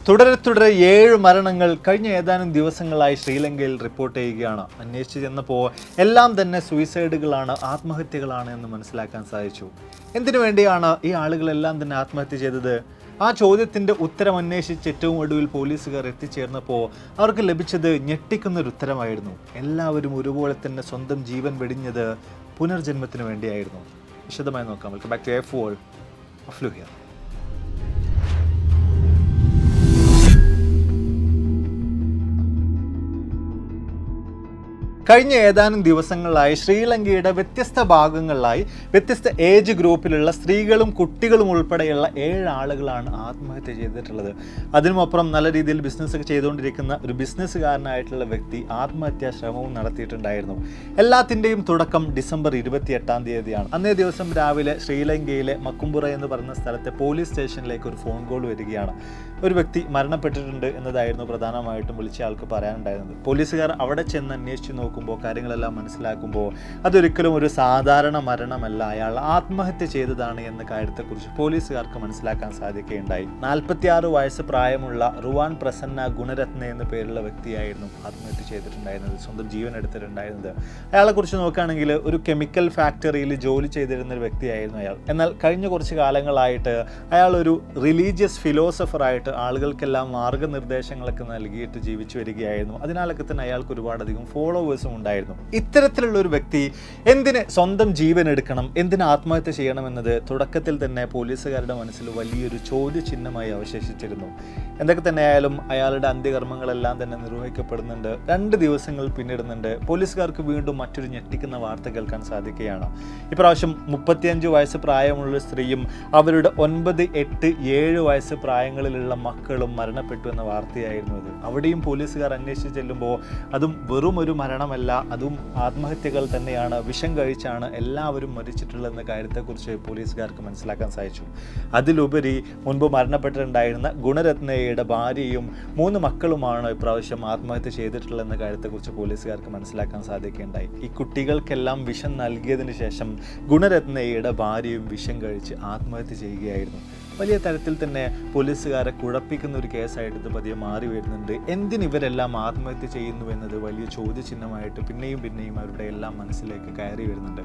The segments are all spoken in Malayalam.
തുടരെ 7 മരണങ്ങൾ കഴിഞ്ഞ ഏതാനും ദിവസങ്ങളായി ശ്രീലങ്കയിൽ റിപ്പോർട്ട് ചെയ്യുകയാണ്. അന്വേഷിച്ച് ചെന്നപ്പോൾ എല്ലാം തന്നെ സൂയിസൈഡുകളാണ്, ആത്മഹത്യകളാണ് എന്ന് മനസ്സിലാക്കാൻ സാധിച്ചു. എന്തിനു വേണ്ടിയാണ് ഈ ആളുകളെല്ലാം തന്നെ ആത്മഹത്യ ചെയ്തത്? ആ ചോദ്യത്തിൻ്റെ ഉത്തരം അന്വേഷിച്ച് ഏറ്റവും ഒടുവിൽ പോലീസുകാർ എത്തിച്ചേർന്നപ്പോൾ അവർക്ക് ലഭിച്ചത് ഞെട്ടിക്കുന്നൊരു ഉത്തരമായിരുന്നു. എല്ലാവരും ഒരുപോലെ തന്നെ സ്വന്തം ജീവൻ വെടിഞ്ഞത് പുനർജന്മത്തിന് വേണ്ടിയായിരുന്നു. വിശദമായി നോക്കാം. Welcome back to F-World of Luhya. കഴിഞ്ഞ ഏതാനും ദിവസങ്ങളായി ശ്രീലങ്കയുടെ വ്യത്യസ്ത ഭാഗങ്ങളിലായി വ്യത്യസ്ത ഏജ് ഗ്രൂപ്പിലുള്ള സ്ത്രീകളും കുട്ടികളും ഉൾപ്പെടെയുള്ള 7 ആളുകളാണ് ആത്മഹത്യ ചെയ്തിട്ടുള്ളത്. അതിനുമപ്പുറം നല്ല രീതിയിൽ ബിസിനസ്സൊക്കെ ചെയ്തുകൊണ്ടിരിക്കുന്ന ഒരു ബിസിനസ്സുകാരനായിട്ടുള്ള വ്യക്തി ആത്മഹത്യാ ശ്രമവും നടത്തിയിട്ടുണ്ടായിരുന്നു. എല്ലാത്തിൻ്റെയും തുടക്കം ഡിസംബർ 28-ാം തീയതിയാണ്. അന്നേ ദിവസം രാവിലെ ശ്രീലങ്കയിലെ മക്കുംപുറ എന്ന് പറയുന്ന സ്ഥലത്തെ പോലീസ് സ്റ്റേഷനിലേക്ക് ഒരു ഫോൺ കോൾ വരികയാണ്. ഒരു വ്യക്തി മരണപ്പെട്ടിട്ടുണ്ട് എന്നതായിരുന്നു പ്രധാനമായിട്ടും വിളിച്ച ആൾക്ക് പറയാനുണ്ടായിരുന്നത്. പോലീസുകാർ അവിടെ ചെന്ന് അന്വേഷിച്ച് നോക്കുമ്പോൾ കാര്യങ്ങളെല്ലാം മനസ്സിലാക്കുമ്പോൾ അതൊരിക്കലും ഒരു സാധാരണ മരണമല്ല, അയാൾ ആത്മഹത്യ ചെയ്തതാണ് എന്ന കാര്യത്തെക്കുറിച്ച് പോലീസുകാർക്ക് മനസ്സിലാക്കാൻ സാധിക്കുകയുണ്ടായി. 46 വയസ്സ് പ്രായമുള്ള റുവാൻ പ്രസന്ന ഗുണരത്ന എന്ന പേരുള്ള വ്യക്തിയായിരുന്നു ആത്മഹത്യ ചെയ്തിട്ടുണ്ടായിരുന്നത്, സ്വന്തം ജീവൻ എടുത്തിട്ടുണ്ടായിരുന്നത്. അയാളെക്കുറിച്ച് നോക്കുകയാണെങ്കിൽ ഒരു കെമിക്കൽ ഫാക്ടറിയിൽ ജോലി ചെയ്തിരുന്ന ഒരു വ്യക്തിയായിരുന്നു അയാൾ. എന്നാൽ കഴിഞ്ഞ കുറച്ച് കാലങ്ങളായിട്ട് അയാൾ ഒരു റിലീജിയസ് ഫിലോസഫറായിട്ട് ആളുകൾക്കെല്ലാം മാർഗനിർദ്ദേശങ്ങളൊക്കെ നൽകിയിട്ട് ജീവിച്ചു വരികയായിരുന്നു. അതിനാലൊക്കെ തന്നെ അയാൾക്ക് ഒരുപാടധികം ഫോളോവേഴ്സും ഉണ്ടായിരുന്നു. ഇത്തരത്തിലുള്ള ഒരു വ്യക്തി എന്തിന് സ്വന്തം ജീവൻ എടുക്കണം, എന്തിന് ആത്മഹത്യ ചെയ്യണമെന്നത് തുടക്കത്തിൽ തന്നെ പോലീസുകാരുടെ മനസ്സിൽ വലിയൊരു ചോദ്യചിഹ്നമായി അവശേഷിച്ചിരുന്നു. എന്തൊക്കെ തന്നെയായാലും അയാളുടെ അന്ത്യകർമ്മങ്ങളെല്ലാം തന്നെ നിർവഹിക്കപ്പെടുന്നുണ്ട്. 2 ദിവസങ്ങൾ പിന്നിടുന്നുണ്ട്. പോലീസുകാർക്ക് വീണ്ടും മറ്റൊരു ഞെട്ടിക്കുന്ന വാർത്ത കേൾക്കാൻ സാധിക്കുകയാണ്. ഇപ്രാവശ്യം 35 വയസ്സ് പ്രായമുള്ള സ്ത്രീയും അവരുടെ 9, 8, 7 വയസ്സ് പ്രായങ്ങളിലുള്ള മക്കളും മരണപ്പെട്ടു എന്ന വാർത്തയായിരുന്നു ഇത്. അവിടെയും പോലീസുകാർ അന്വേഷിച്ച് ചെല്ലുമ്പോൾ അതും വെറും ഒരു മരണമല്ല, അതും ആത്മഹത്യകൾ തന്നെയാണ്, വിഷം കഴിച്ചാണ് എല്ലാവരും മരിച്ചിട്ടുള്ളതെന്ന കാര്യത്തെക്കുറിച്ച് പോലീസുകാർക്ക് മനസ്സിലാക്കാൻ സാധിച്ചു. അതിലുപരി മുൻപ് മരണപ്പെട്ടിട്ടുണ്ടായിരുന്ന ഗുണരത്നയുടെ ഭാര്യയും 3 മക്കളുമാണ് ഇപ്രാവശ്യം ആത്മഹത്യ ചെയ്തിട്ടുള്ളതെന്ന കാര്യത്തെക്കുറിച്ച് പോലീസുകാർക്ക് മനസ്സിലാക്കാൻ സാധിക്കുകയുണ്ടായി. ഈ കുട്ടികൾക്കെല്ലാം വിഷം നൽകിയതിന് ശേഷം ഗുണരത്നയുടെ ഭാര്യയും വിഷം കഴിച്ച് ആത്മഹത്യ ചെയ്യുകയായിരുന്നു. വലിയ തരത്തിൽ തന്നെ പോലീസുകാരെ കുഴപ്പിക്കുന്ന ഒരു കേസായിട്ട് ഇത് പതിയെ മാറി വരുന്നുണ്ട്. എന്തിനിവരെല്ലാം ആത്മഹത്യ ചെയ്യുന്നു എന്നത് വലിയ ചോദ്യചിഹ്നമായിട്ട് പിന്നെയും അവരുടെ എല്ലാം മനസ്സിലേക്ക് കയറി വരുന്നുണ്ട്.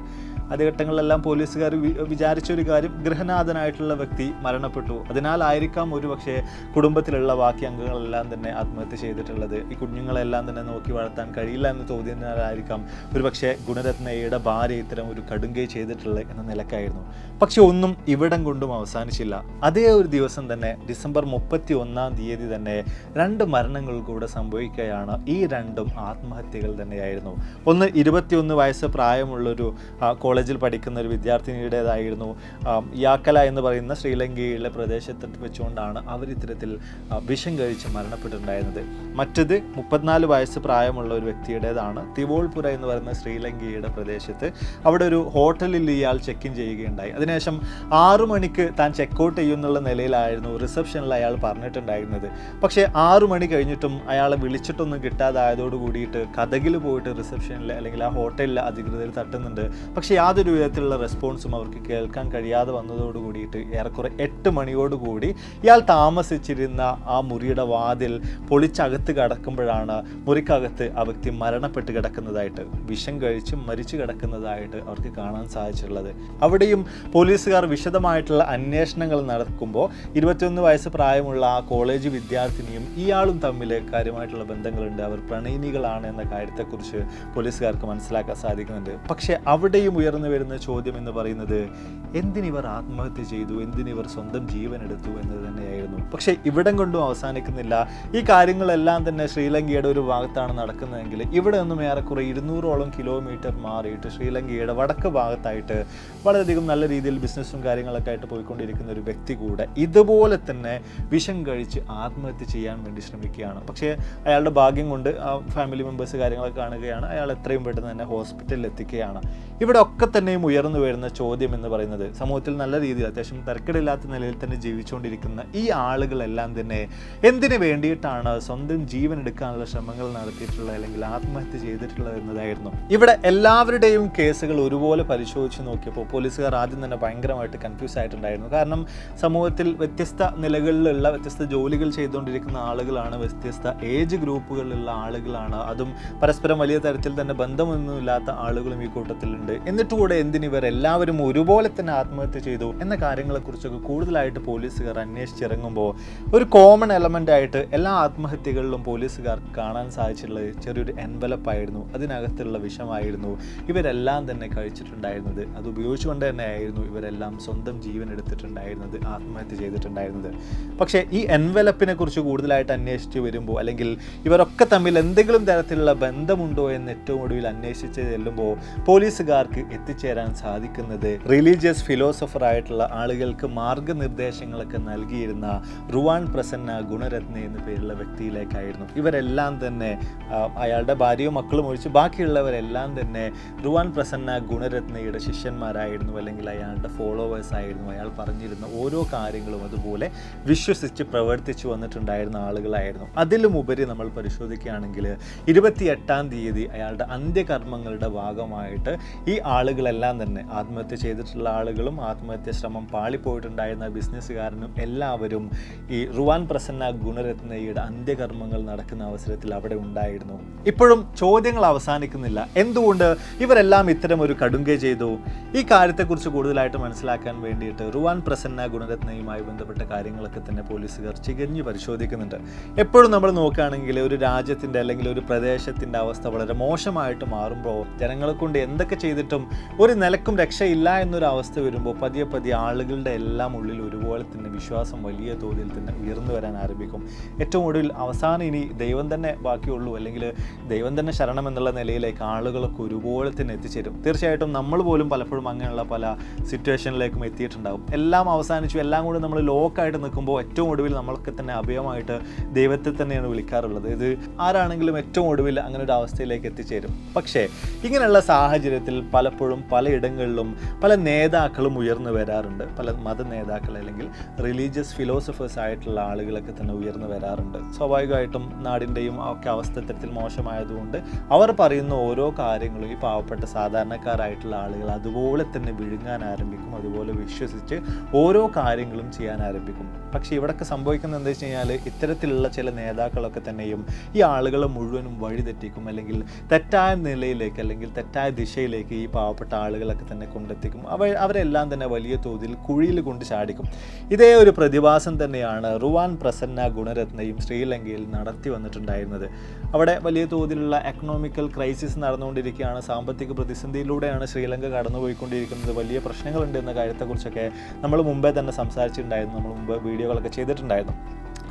ആദ്യഘട്ടങ്ങളിലെല്ലാം പോലീസുകാർ വിചാരിച്ച ഒരു കാര്യം, ഗൃഹനാഥനായിട്ടുള്ള വ്യക്തി മരണപ്പെട്ടു, അതിനാലായിരിക്കാം ഒരു പക്ഷേ കുടുംബത്തിലുള്ള ബാക്കി അംഗങ്ങളെല്ലാം തന്നെ ആത്മഹത്യ ചെയ്തിട്ടുള്ളത്. ഈ കുഞ്ഞുങ്ങളെല്ലാം തന്നെ നോക്കി വളർത്താൻ കഴിയില്ല എന്ന് തോന്നിയതിനാലായിരിക്കാം ഒരു പക്ഷേ ഗുണരത്നയുടെ ഭാര്യ ഇത്തരം ഒരു കടുങ്കൈ ചെയ്തിട്ടുള്ളത് എന്ന നിലക്കായിരുന്നു. പക്ഷെ ഒന്നും ഇവിടം കൊണ്ടും അവസാനിച്ചില്ല. അതേ ഒരു ദിവസം തന്നെ ഡിസംബർ 31-ാം തീയതി തന്നെ 2 മരണങ്ങൾ കൂടെ സംഭവിക്കുകയാണ്. ഈ 2ഉം ആത്മഹത്യകൾ തന്നെയായിരുന്നു. ഒന്ന് 21 വയസ്സ് പ്രായമുള്ളൊരു കോളേജിൽ പഠിക്കുന്ന ഒരു വിദ്യാർത്ഥിനിയുടേതായിരുന്നു. യാക്കല എന്ന് പറയുന്ന ശ്രീലങ്കയിലെ പ്രദേശത്ത് വെച്ചുകൊണ്ടാണ് അവർ ഇത്തരത്തിൽ വിഷം കഴിച്ച് മരണപ്പെട്ടിട്ടുണ്ടായിരുന്നത്. മറ്റത് 34 വയസ്സ് പ്രായമുള്ള ഒരു വ്യക്തിയുടേതാണ്. തിവോൾപുര എന്ന് പറയുന്ന ശ്രീലങ്കയുടെ പ്രദേശത്ത് അവിടെ ഒരു ഹോട്ടലിൽ ഇയാൾ ചെക്ക് ഇൻ ചെയ്യുകയുണ്ടായി. അതിനുശേഷം 6 മണിക്ക് താൻ ചെക്കൗട്ട് ചെയ്യുന്നുള്ള നിലയിലായിരുന്നു റിസപ്ഷനിൽ അയാൾ പറഞ്ഞിട്ടുണ്ടായിരുന്നത്. പക്ഷേ 6 മണി കഴിഞ്ഞിട്ടും അയാളെ വിളിച്ചിട്ടൊന്നും കിട്ടാതായതോട് കൂടിയിട്ട് കഥകിൽ പോയിട്ട് റിസപ്ഷനിൽ അല്ലെങ്കിൽ ആ ഹോട്ടലിലെ അധികൃതർ തട്ടുന്നുണ്ട്. പക്ഷേ യാതൊരു വിധത്തിലുള്ള റെസ്പോൺസും അവർക്ക് കേൾക്കാൻ കഴിയാതെ വന്നതോട് കൂടിയിട്ട് ഏറെക്കുറെ 8 മണിയോടുകൂടി ഇയാൾ താമസിച്ചിരുന്ന ആ മുറിയുടെ വാതിൽ പൊളിച്ചകത്ത് കിടക്കുമ്പോഴാണ് മുറിക്കകത്ത് ആ വ്യക്തി മരണപ്പെട്ട് കിടക്കുന്നതായിട്ട്, വിഷം കഴിച്ച് മരിച്ചു കിടക്കുന്നതായിട്ട് അവർക്ക് കാണാൻ സാധിച്ചിട്ടുള്ളത്. അവിടെയും പോലീസുകാർ വിശദമായിട്ടുള്ള അന്വേഷണങ്ങൾ നടക്കുമ്പോൾ 21 വയസ്സ് പ്രായമുള്ള ആ കോളേജ് വിദ്യാർത്ഥിനിയും ഇയാളും തമ്മിൽ കാര്യമായിട്ടുള്ള ബന്ധങ്ങളുണ്ട്, അവർ പ്രണയിനികളാണ് എന്ന കാര്യത്തെക്കുറിച്ച് പോലീസുകാർക്ക് മനസ്സിലാക്കാൻ സാധിക്കുന്നുണ്ട്. പക്ഷേ അവിടെയും ഉയർന്നു വരുന്ന ചോദ്യം എന്ന് പറയുന്നത്, എന്തിനിവർ ആത്മഹത്യ ചെയ്തു, എന്തിനിവർ സ്വന്തം ജീവൻ എടുത്തു എന്നത് തന്നെയായിരുന്നു. പക്ഷേ ഇവിടം കൊണ്ടും അവസാനിക്കുന്നില്ല. ഈ കാര്യങ്ങളെല്ലാം തന്നെ ശ്രീലങ്കയുടെ ഒരു ഭാഗത്താണ് നടക്കുന്നതെങ്കിൽ ഇവിടെ നിന്നും ഏറെക്കുറെ 200ഓളം കിലോമീറ്റർ മാറിയിട്ട് ശ്രീലങ്കയുടെ വടക്ക് ഭാഗത്തായിട്ട് വളരെയധികം നല്ല രീതിയിൽ ബിസിനസ്സും കാര്യങ്ങളൊക്കെ ആയിട്ട് പോയിക്കൊണ്ടിരിക്കുന്ന ഒരു വ്യക്തി കൂടെ ഇതുപോലെ തന്നെ വിഷം കഴിച്ച് ആത്മഹത്യ ചെയ്യാൻ വേണ്ടി ശ്രമിക്കുകയാണ്. പക്ഷേ അയാളുടെ ഭാഗ്യം കൊണ്ട് ആ ഫാമിലി മെമ്പേഴ്സ് കാര്യങ്ങളൊക്കെ കാണുകയാണ്, അയാൾ എത്രയും പെട്ടെന്ന് തന്നെ ഹോസ്പിറ്റലിൽ എത്തിക്കുകയാണ്. ഇവിടെ ഒക്കെ തന്നെയും ഉയർന്നു വരുന്ന ചോദ്യം എന്ന് പറയുന്നത്, സമൂഹത്തിൽ നല്ല രീതിയിൽ അത്യാവശ്യം തരക്കേടില്ലാത്ത നിലയിൽ തന്നെ ജീവിച്ചുകൊണ്ടിരിക്കുന്ന ഈ ആളുകളെല്ലാം തന്നെ എന്തിനു വേണ്ടിയിട്ടാണ് സ്വന്തം ജീവൻ എടുക്കാനുള്ള ശ്രമങ്ങൾ നടത്തിയിട്ടുള്ളത് അല്ലെങ്കിൽ ആത്മഹത്യ ചെയ്തിട്ടുള്ളത് എന്നതായിരുന്നു. ഇവിടെ എല്ലാവരുടെയും കേസുകൾ ഒരുപോലെ പരിശോധിച്ച് നോക്കിയപ്പോൾ പോലീസുകാർ ആദ്യം തന്നെ ഭയങ്കരമായിട്ട് കൺഫ്യൂസ് ആയിട്ടുണ്ടായിരുന്നു. കാരണം സമൂഹത്തിൽ വ്യത്യസ്ത നിലകളിലുള്ള വ്യത്യസ്ത ജോലികൾ ചെയ്തുകൊണ്ടിരിക്കുന്ന ആളുകളാണ്, വ്യത്യസ്ത ഏജ് ഗ്രൂപ്പുകളിലുള്ള ആളുകളാണ്, അതും പരസ്പരം വലിയ തരത്തിൽ തന്നെ ബന്ധമൊന്നുമില്ലാത്ത ആളുകളും ഈ കൂട്ടത്തിലുണ്ട്. എന്നിട്ടുകൂടെ എന്തിനിവർ എല്ലാവരും ഒരുപോലെ തന്നെ ആത്മഹത്യ ചെയ്തു എന്ന കാര്യങ്ങളെക്കുറിച്ചൊക്കെ കൂടുതലായിട്ട് പോലീസുകാർ അന്വേഷിച്ചിറങ്ങുമ്പോൾ ഒരു കോമൺ എലമെൻ്റ് ആയിട്ട് എല്ലാ ആത്മഹത്യകളിലും പോലീസുകാർക്ക് കാണാൻ സാധിച്ചിട്ടുള്ളത് ചെറിയൊരു എൻവലപ്പായിരുന്നു. അതിനകത്തുള്ള വിഷമായിരുന്നു ഇവരെല്ലാം തന്നെ കഴിച്ചിട്ടുണ്ടായിരുന്നത്. അത് ഉപയോഗിച്ചുകൊണ്ട് തന്നെയായിരുന്നു ഇവരെല്ലാം സ്വന്തം ജീവൻ എടുത്തിട്ടുണ്ടായിരുന്നത്, ആത്മഹത്യ ചെയ്തിട്ടുണ്ടായിരുന്നത്. പക്ഷേ ഈ എൻവലപ്പിനെ കുറിച്ച് കൂടുതലായിട്ട് അന്വേഷിച്ച് വരുമ്പോൾ, അല്ലെങ്കിൽ ഇവരൊക്കെ തമ്മിൽ എന്തെങ്കിലും തരത്തിലുള്ള ബന്ധമുണ്ടോ എന്ന് ഏറ്റവും ഒടുവിൽ അന്വേഷിച്ച് ചെല്ലുമ്പോൾ പോലീസുകാർക്ക് എത്തിച്ചേരാൻ സാധിക്കുന്നത് റിലീജിയസ് ഫിലോസഫർ ആയിട്ടുള്ള ആളുകൾക്ക് മാർഗനിർദ്ദേശങ്ങളൊക്കെ നൽകിയിരുന്ന റുവാൻ പ്രസന്ന ഗുണരത്ന എന്ന പേരുള്ള വ്യക്തിയിലേക്കായിരുന്നു. ഇവരെല്ലാം തന്നെ അയാളുടെ ഭാര്യയും മക്കളും ഒഴിച്ച് ബാക്കിയുള്ളവരെല്ലാം തന്നെ റുവാൻ പ്രസന്ന ഗുണരത്നയുടെ ശിഷ്യന്മാരായിരുന്നു, അല്ലെങ്കിൽ അയാളുടെ ഫോളോവേഴ്സ് ആയിരുന്നു. അയാൾ പറഞ്ഞിരുന്ന ഓരോ കാര്യങ്ങളും അതുപോലെ വിശ്വസിച്ച് പ്രവർത്തിച്ചു വന്നിട്ടുണ്ടായിരുന്ന ആളുകളായിരുന്നു. അതിലുമുപരി നമ്മൾ പരിശോധിക്കുകയാണെങ്കിൽ 28-ാം തീയതി അയാളുടെ അന്ത്യകർമ്മങ്ങളുടെ ഭാഗമായിട്ട് ഈ ആളുകളെല്ലാം തന്നെ ആത്മഹത്യ ചെയ്തിട്ടുള്ള ആളുകളും ആത്മഹത്യ ശ്രമം പാളിപ്പോയിട്ടുണ്ടായിരുന്ന ബിസിനസ്സുകാരനും എല്ലാവരും ഈ റുവാൻ പ്രസന്ന ഗുണരത്നയുടെ അന്ത്യകർമ്മങ്ങൾ നടക്കുന്ന അവസരത്തിൽ അവിടെ ഉണ്ടായിരുന്നു. ഇപ്പോഴും ചോദ്യങ്ങൾ അവസാനിക്കുന്നില്ല. എന്തുകൊണ്ട് ഇവരെല്ലാം ഇത്തരം ഒരു കടുങ്കൈ ചെയ്തു? ഈ കാര്യത്തെക്കുറിച്ച് കൂടുതലായിട്ട് മനസ്സിലാക്കാൻ വേണ്ടിയിട്ട് റുവാൻ പ്രസന്ന ഗുണരത്നയുമായി ബന്ധപ്പെട്ട കാര്യങ്ങളൊക്കെ തന്നെ പോലീസുകാർ ചികഞ്ഞു പരിശോധിക്കുന്നുണ്ട്. എപ്പോഴും നമ്മൾ നോക്കുകയാണെങ്കിൽ ഒരു രാജ്യത്തിൻ്റെ അല്ലെങ്കിൽ ഒരു പ്രദേശത്തിൻ്റെ അവസ്ഥ വളരെ മോശമായിട്ട് മാറുമ്പോൾ, ജനങ്ങളെ കൊണ്ട് എന്തൊക്കെ ചെയ്തിട്ടും ഒരു നിലക്കും രക്ഷയില്ല എന്നൊരു അവസ്ഥ വരുമ്പോൾ പതിയെ പതിയെ ആളുകളുടെ എല്ലാം ഉള്ളിൽ ഒരുപോലെ തന്നെ വിശ്വാസം വലിയ തോതിൽ തന്നെ ഉയർന്നു വരാൻ ആരംഭിക്കും. ഏറ്റവും ഒടുവിൽ അവസാനം ഇനി ദൈവം തന്നെ ബാക്കിയുള്ളൂ, അല്ലെങ്കിൽ ദൈവം തന്നെ ശരണം എന്നുള്ള നിലയിലേക്ക് ആളുകളൊക്കെ ഒരുപോലെ തന്നെ എത്തിച്ചേരും. തീർച്ചയായിട്ടും നമ്മൾ പോലും പലപ്പോഴും അങ്ങനെയുള്ള പല സിറ്റുവേഷനിലേക്കും എത്തിയിട്ടുണ്ടാകും. എല്ലാം അവസാനിച്ചു, എല്ലാം കൂടി നമ്മൾ ലോക്കായിട്ട് നിൽക്കുമ്പോൾ ഏറ്റവും ഒടുവിൽ നമ്മളൊക്കെ തന്നെ അഭയമായിട്ട് ദൈവത്തെ തന്നെയാണ് വിളിക്കാറുള്ളത്. ഇത് ആരാണെങ്കിലും ഏറ്റവും ഒടുവിൽ അങ്ങനെ ഒരു അവസ്ഥയിലേക്ക് എത്തിച്ചേരും. പക്ഷേ ഇങ്ങനെയുള്ള സാഹചര്യത്തിൽ പലപ്പോഴും പലയിടങ്ങളിലും പല നേതാക്കളും ഉയർന്നു വരാറുണ്ട്. പല മത നേതാക്കൾ അല്ലെങ്കിൽ റിലീജിയസ് ഫിലോസഫേഴ്സ് ആയിട്ടുള്ള ആളുകളൊക്കെ തന്നെ ഉയർന്നു വരാറുണ്ട്. സ്വാഭാവികമായിട്ടും നാടിൻ്റെയും ഒക്കെ അവസ്ഥ ഇത്തരത്തിൽ മോശമായതുകൊണ്ട് അവർ പറയുന്ന ഓരോ കാര്യങ്ങളും ഈ പാവപ്പെട്ട സാധാരണക്കാരായിട്ടുള്ള ആളുകൾ അതുപോലെ തന്നെ വിഴുങ്ങാൻ ആരംഭിക്കും, അതുപോലെ വിശ്വസിച്ച് ഓരോ കാര്യങ്ങളും ചെയ്യാൻ ആരംഭിക്കും. പക്ഷേ ഇവിടെയൊക്കെ സംഭവിക്കുന്നത് എന്താ വെച്ച് കഴിഞ്ഞാൽ, ഇത്തരത്തിലുള്ള ചില നേതാക്കളൊക്കെ തന്നെയും ഈ ആളുകളെ മുഴുവനും വഴിതെറ്റിക്കും, അല്ലെങ്കിൽ തെറ്റായ നിലയിലേക്ക് അല്ലെങ്കിൽ തെറ്റായ ദിശയിലേക്ക് ഈ പാവപ്പെട്ട ആളുകളൊക്കെ തന്നെ കൊണ്ടെത്തിക്കും. അവരെല്ലാം തന്നെ വലിയ തോതിൽ കുഴിയിൽ കൊണ്ട് ചാടിക്കും. ഇതേ ഒരു പ്രതിഭാസം തന്നെയാണ് റുവാൻ പ്രസന്ന ഗുണരത്നയും ശ്രീലങ്കയിൽ നടത്തി വന്നിട്ടുണ്ടായിരുന്നത്. അവിടെ വലിയ തോതിലുള്ള എക്കണോമിക്കൽ ക്രൈസിസ് നടന്നുകൊണ്ടിരിക്കുകയാണ്. സാമ്പത്തിക പ്രതിസന്ധിയിലൂടെയാണ് ശ്രീലങ്ക കടന്നുപോയിക്കൊണ്ടിരിക്കുന്നത്. വലിയ പ്രശ്നങ്ങളുണ്ട് എന്ന കാര്യത്തെക്കുറിച്ചൊക്കെ നമ്മൾ മുമ്പേ തന്നെ സംസാരിച്ചിട്ടുണ്ടായിരുന്നു, നമ്മൾ മുമ്പ് വീഡിയോകളൊക്കെ ചെയ്തിട്ടുണ്ടായിരുന്നു.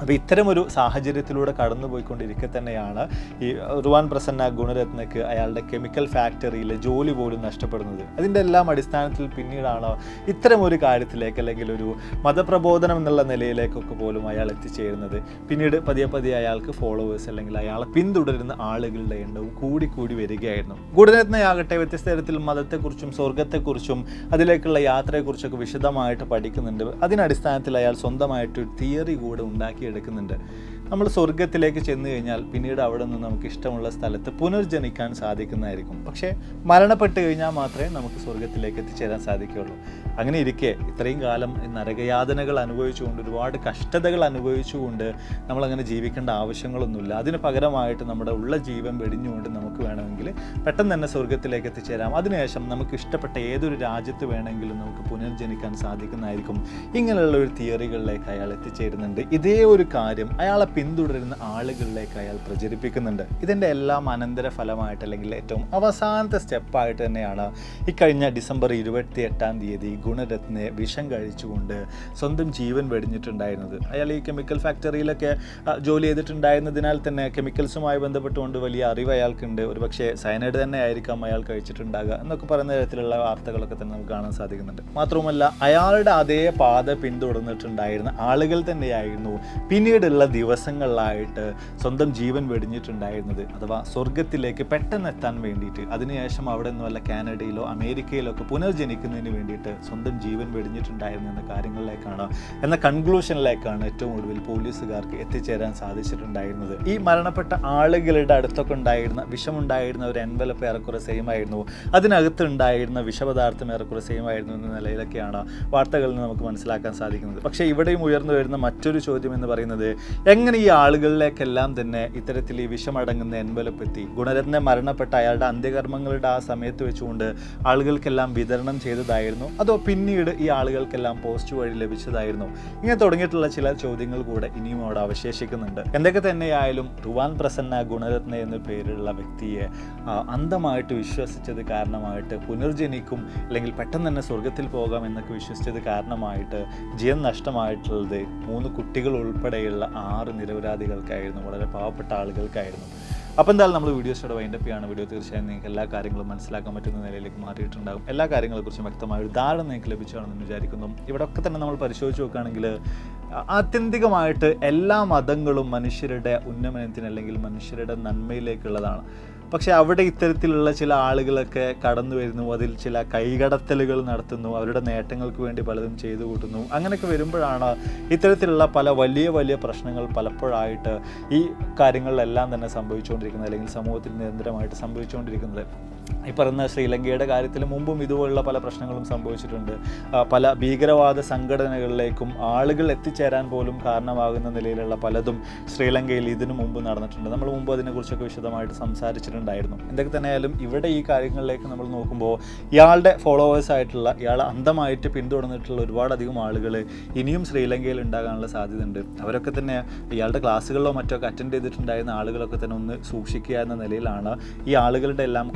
അപ്പോൾ ഇത്തരമൊരു സാഹചര്യത്തിലൂടെ കടന്നുപോയിക്കൊണ്ടിരിക്കെ തന്നെയാണ് ഈ റുവാൻ പ്രസന്ന ഗുണരത്നയ്ക്ക് അയാളുടെ കെമിക്കൽ ഫാക്ടറിയിലെ ജോലി പോലും നഷ്ടപ്പെടുന്നത്. അതിൻ്റെ എല്ലാം അടിസ്ഥാനത്തിൽ പിന്നീടാണ് ഇത്തരം ഒരു കാര്യത്തിലേക്ക്, അല്ലെങ്കിൽ ഒരു മതപ്രബോധനം എന്നുള്ള നിലയിലേക്കൊക്കെ പോലും അയാൾ എത്തിച്ചേരുന്നത്. പിന്നീട് പതിയെ പതിയെ അയാൾക്ക് ഫോളോവേഴ്സ് അല്ലെങ്കിൽ അയാളെ പിന്തുടരുന്ന ആളുകളുടെ എണ്ണവും കൂടി വരികയായിരുന്നു. ഗുണരത്നയാകട്ടെ വ്യത്യസ്ത തരത്തിൽ മതത്തെക്കുറിച്ചും സ്വർഗത്തെക്കുറിച്ചും അതിലേക്കുള്ള യാത്രയെക്കുറിച്ചൊക്കെ വിശദമായിട്ട് പഠിക്കുന്നുണ്ട്. അതിനടിസ്ഥാനത്തിൽ അയാൾ സ്വന്തമായിട്ടൊരു തിയറി കൂടെ എടുക്കുന്നുണ്ട്. നമ്മൾ സ്വർഗത്തിലേക്ക് ചെന്ന് കഴിഞ്ഞാൽ പിന്നീട് അവിടെ നിന്ന് നമുക്ക് ഇഷ്ടമുള്ള സ്ഥലത്ത് പുനർജനിക്കാൻ സാധിക്കുന്നതായിരിക്കും. പക്ഷേ മരണപ്പെട്ട് കഴിഞ്ഞാൽ മാത്രമേ നമുക്ക് സ്വർഗത്തിലേക്ക് എത്തിച്ചേരാൻ സാധിക്കുകയുള്ളൂ. അങ്ങനെ ഇരിക്കെ ഇത്രയും കാലം നരകയാതനകൾ അനുഭവിച്ചുകൊണ്ട്, ഒരുപാട് കഷ്ടതകൾ അനുഭവിച്ചുകൊണ്ട് നമ്മളങ്ങനെ ജീവിക്കേണ്ട ആവശ്യങ്ങളൊന്നുമില്ല. അതിന് പകരമായിട്ട് നമ്മുടെ ഉള്ള ജീവൻ വെടിഞ്ഞുകൊണ്ട് നമുക്ക് വേണമെങ്കിൽ പെട്ടെന്ന് തന്നെ സ്വർഗത്തിലേക്ക് എത്തിച്ചേരാം. അതിനുശേഷം നമുക്ക് ഇഷ്ടപ്പെട്ട ഏതൊരു രാജ്യത്ത് വേണമെങ്കിലും നമുക്ക് പുനർജനിക്കാൻ സാധിക്കുന്നതായിരിക്കും. ഇങ്ങനെയുള്ള ഒരു തിയറികളിലേക്ക് അയാൾ എത്തിച്ചേരുന്നുണ്ട്. ഇതേ ഒരു കാര്യം അയാളെ പിന്തുടരുന്ന ആളുകളിലേക്ക് അയാൾ പ്രചരിപ്പിക്കുന്നുണ്ട്. ഇതിൻ്റെ എല്ലാം അനന്തര ഫലമായിട്ട്, അല്ലെങ്കിൽ ഏറ്റവും അവസാനത്തെ സ്റ്റെപ്പായിട്ട് തന്നെയാണ് ഇക്കഴിഞ്ഞ ഡിസംബർ 28-ാം തീയതി ഗുണരത്നെ വിഷം കഴിച്ചുകൊണ്ട് സ്വന്തം ജീവൻ വെടിഞ്ഞിട്ടുണ്ടായിരുന്നത്. അയാൾ ഈ കെമിക്കൽ ഫാക്ടറിയിലൊക്കെ ജോലി ചെയ്തിട്ടുണ്ടായിരുന്നതിനാൽ തന്നെ കെമിക്കൽസുമായി ബന്ധപ്പെട്ടുകൊണ്ട് വലിയ അറിവ് അയാൾക്കുണ്ട്. ഒരുപക്ഷെ സയനൈഡ് തന്നെ ആയിരിക്കാം അയാൾ കഴിച്ചിട്ടുണ്ടാകുക എന്നൊക്കെ പറയുന്ന തരത്തിലുള്ള വാർത്തകളൊക്കെ തന്നെ നമുക്ക് കാണാൻ സാധിക്കുന്നുണ്ട്. മാത്രവുമല്ല അയാളുടെ അതേ പാത പിന്തുടർന്നിട്ടുണ്ടായിരുന്ന ആളുകൾ തന്നെയായിരുന്നു പിന്നീടുള്ള ദിവസങ്ങളിലായിട്ട് സ്വന്തം ജീവൻ വെടിഞ്ഞിട്ടുണ്ടായിരുന്നത്, അഥവാ സ്വർഗത്തിലേക്ക് പെട്ടെന്ന് എത്താൻ വേണ്ടിയിട്ട്, അതിനുശേഷം അവിടെ നിന്ന് വല്ല കാനഡയിലോ അമേരിക്കയിലോ ഒക്കെ പുനർജനിക്കുന്നതിന് വേണ്ടിയിട്ട് സ്വന്തം ജീവൻ വെടിഞ്ഞിട്ടുണ്ടായിരുന്നു എന്ന കാര്യങ്ങളിലേക്കാണ്, എന്ന കൺക്ലൂഷനിലേക്കാണ് ഏറ്റവും ഒടുവിൽ പോലീസുകാർക്ക് എത്തിച്ചേരാൻ സാധിച്ചിട്ടുണ്ടായിരുന്നത്. ഈ മരണപ്പെട്ട ആളുകളുടെ അടുത്തൊക്കെ ഉണ്ടായിരുന്ന വിഷമുണ്ടായിരുന്ന ഒരു എൻവലപ്പ് ഏറെക്കുറെ സെയിം ആയിരുന്നു, അതിനകത്ത് ഉണ്ടായിരുന്ന വിഷപദാർത്ഥം ഏറെക്കുറെ സെയിം ആയിരുന്നു എന്ന നിലയിലൊക്കെയാണ് വാർത്തകളിൽ നിന്ന് നമുക്ക് മനസ്സിലാക്കാൻ സാധിക്കുന്നത്. പക്ഷേ ഇവിടെയും ഉയർന്നു വരുന്ന മറ്റൊരു ചോദ്യം എന്ന് പറയുന്നത്, എങ്ങനെ ഈ ആളുകളിലേക്കെല്ലാം തന്നെ ഇത്തരത്തിൽ ഈ വിഷമടങ്ങുന്ന എൻവലപ്പ് എത്തി? ഗുണരത്നം മരണപ്പെട്ട അയാളുടെ അന്ത്യകർമ്മങ്ങളുടെ ആ സമയത്ത് വെച്ചുകൊണ്ട് ആളുകൾക്കെല്ലാം വിതരണം ചെയ്തതായിരുന്നു, അതോ പിന്നീട് ഈ ആളുകൾക്കെല്ലാം പോസ്റ്റ് വഴി ലഭിച്ചതായിരുന്നു? ഇങ്ങനെ തുടങ്ങിയിട്ടുള്ള ചില ചോദ്യങ്ങൾ കൂടെ ഇനിയും അവിടെ അവശേഷിക്കുന്നുണ്ട്. എന്തൊക്കെ തന്നെയായാലും റുവാൻ പ്രസന്ന ഗുണരത്ന എന്ന പേരുള്ള വ്യക്തിയെ അന്ധമായിട്ട് വിശ്വസിച്ചത് കാരണമായിട്ട് പുനർജനിക്കും, അല്ലെങ്കിൽ പെട്ടെന്ന് തന്നെ സ്വർഗത്തിൽ പോകാം എന്നൊക്കെ വിശ്വസിച്ചത് കാരണമായിട്ട് ജീവൻ നഷ്ടമായിട്ടുള്ളത് 3 കുട്ടികൾ ഉൾപ്പെടെയുള്ള 6 നിരപരാധികൾക്കായിരുന്നു, വളരെ പാവപ്പെട്ട ആളുകൾക്കായിരുന്നു. അപ്പോൾ എന്തായാലും നമ്മൾ വീഡിയോസോടെ വൈൻഡപ്പ് ചെയ്യാണ്. വീഡിയോ തീർച്ചയായും നിങ്ങൾക്ക് എല്ലാ കാര്യങ്ങളും മനസ്സിലാക്കാൻ പറ്റുന്ന നിലയിലേക്ക് മാറിയിട്ടുണ്ടാകും. എല്ലാ കാര്യങ്ങളെക്കുറിച്ചും വ്യക്തമായ ഒരു ധാരണ നിങ്ങൾക്ക് ലഭിച്ചാണെന്ന് വിചാരിക്കുന്നു. ഇവിടെയൊക്കെ തന്നെ നമ്മൾ പരിശോധിച്ച് നോക്കുകയാണെങ്കിൽ ആത്യന്തികമായിട്ട് എല്ലാ മതങ്ങളും മനുഷ്യരുടെ ഉന്നമനത്തിന് അല്ലെങ്കിൽ മനുഷ്യരുടെ നന്മയിലേക്കുള്ളതാണ്. പക്ഷേ അവിടെ ഇത്തരത്തിലുള്ള ചില ആളുകളൊക്കെ കടന്നു വരുന്നു, അതിൽ ചില കൈകടത്തലുകൾ നടത്തുന്നു, അവരുടെ നേട്ടങ്ങൾക്ക് വേണ്ടി പലതും ചെയ്തു കൂട്ടുന്നു. അങ്ങനെയൊക്കെ വരുമ്പോഴാണ് ഇത്തരത്തിലുള്ള പല വലിയ വലിയ പ്രശ്നങ്ങൾ പലപ്പോഴായിട്ട് ഈ കാര്യങ്ങളിലെല്ലാം തന്നെ സംഭവിച്ചുകൊണ്ടിരിക്കുന്നത്, അല്ലെങ്കിൽ സമൂഹത്തിൽ നിരന്തരമായിട്ട് സംഭവിച്ചുകൊണ്ടിരിക്കുന്നത്. ഈ പറയുന്ന ശ്രീലങ്കയുടെ കാര്യത്തിൽ മുമ്പും ഇതുപോലുള്ള പല പ്രശ്നങ്ങളും സംഭവിച്ചിട്ടുണ്ട്. പല ഭീകരവാദ സംഘടനകളിലേക്കും ആളുകൾ എത്തിച്ചേരാൻ പോലും കാരണമാകുന്ന നിലയിലുള്ള പലതും ശ്രീലങ്കയിൽ ഇതിനു മുമ്പ് നടന്നിട്ടുണ്ട്. നമ്മൾ മുമ്പ് അതിനെക്കുറിച്ചൊക്കെ വിശദമായിട്ട് സംസാരിച്ചിട്ടുണ്ടായിരുന്നു. എന്തൊക്കെ തന്നെയായാലും ഇവിടെ ഈ കാര്യങ്ങളിലേക്ക് നമ്മൾ നോക്കുമ്പോൾ ഇയാളുടെ ഫോളോവേഴ്സായിട്ടുള്ള, ഇയാളെ അന്ധമായിട്ട് പിന്തുടർന്നിട്ടുള്ള ഒരുപാടധികം ആളുകൾ ഇനിയും ശ്രീലങ്കയിൽ ഉണ്ടാകാനുള്ള സാധ്യതയുണ്ട്. അവരൊക്കെ തന്നെ ഇയാളുടെ ക്ലാസ്സുകളിലോ മറ്റോ ഒക്കെ അറ്റൻഡ് ചെയ്തിട്ടുണ്ടായിരുന്ന ആളുകളൊക്കെ തന്നെ ഒന്ന് സൂക്ഷിക്കുക എന്ന നിലയിലാണ് ഈ ആളുകളുടെ എല്ലാം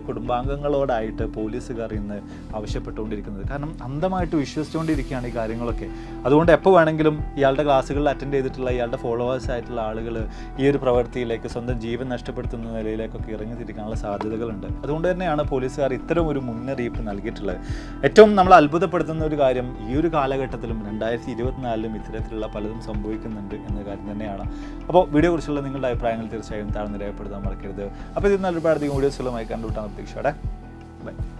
കുടുംബാംഗങ്ങളോടായിട്ട് പോലീസുകാർ ഇന്ന് ആവശ്യപ്പെട്ടുകൊണ്ടിരിക്കുന്നത്. കാരണം അന്ധമായിട്ട് വിശ്വസിച്ചുകൊണ്ടിരിക്കുകയാണ് ഈ കാര്യങ്ങളൊക്കെ. അതുകൊണ്ട് എപ്പോൾ വേണമെങ്കിലും ഇയാളുടെ ക്ലാസ്സുകളിൽ അറ്റൻഡ് ചെയ്തിട്ടുള്ള ഇയാളുടെ ഫോളോവേഴ്സ് ആയിട്ടുള്ള ആളുകൾ ഈ ഒരു പ്രവൃത്തിയിലേക്ക് സ്വന്തം ജീവൻ നഷ്ടപ്പെടുത്തുന്ന നിലയിലേക്കൊക്കെ ഇറങ്ങിത്തിരിക്കാനുള്ള സാധ്യതകളുണ്ട്. അതുകൊണ്ട് തന്നെയാണ് പോലീസുകാർ ഇത്തരം ഒരു മുന്നറിയിപ്പ് നൽകിയിട്ടുള്ളത്. ഏറ്റവും നമ്മൾ അത്ഭുതപ്പെടുത്തുന്ന ഒരു കാര്യം, ഈ ഒരു കാലഘട്ടത്തിലും 2024 ഇത്തരത്തിലുള്ള പലതും സംഭവിക്കുന്നുണ്ട് എന്ന കാര്യം തന്നെയാണ്. അപ്പോൾ വീഡിയോ കുറിച്ചുള്ള നിങ്ങളുടെ അഭിപ്രായങ്ങൾ തീർച്ചയായും താഴ്ന്ന് രേഖപ്പെടുത്താൻ മറക്കരുത്. അപ്പോൾ ഇതിൽ നിന്ന് ഒരുപാടധികം വീഡിയോസുകളുമായി കണ്ടുകൂട്ടാൻ പ്രതീക്ഷയോടെ ബൈ.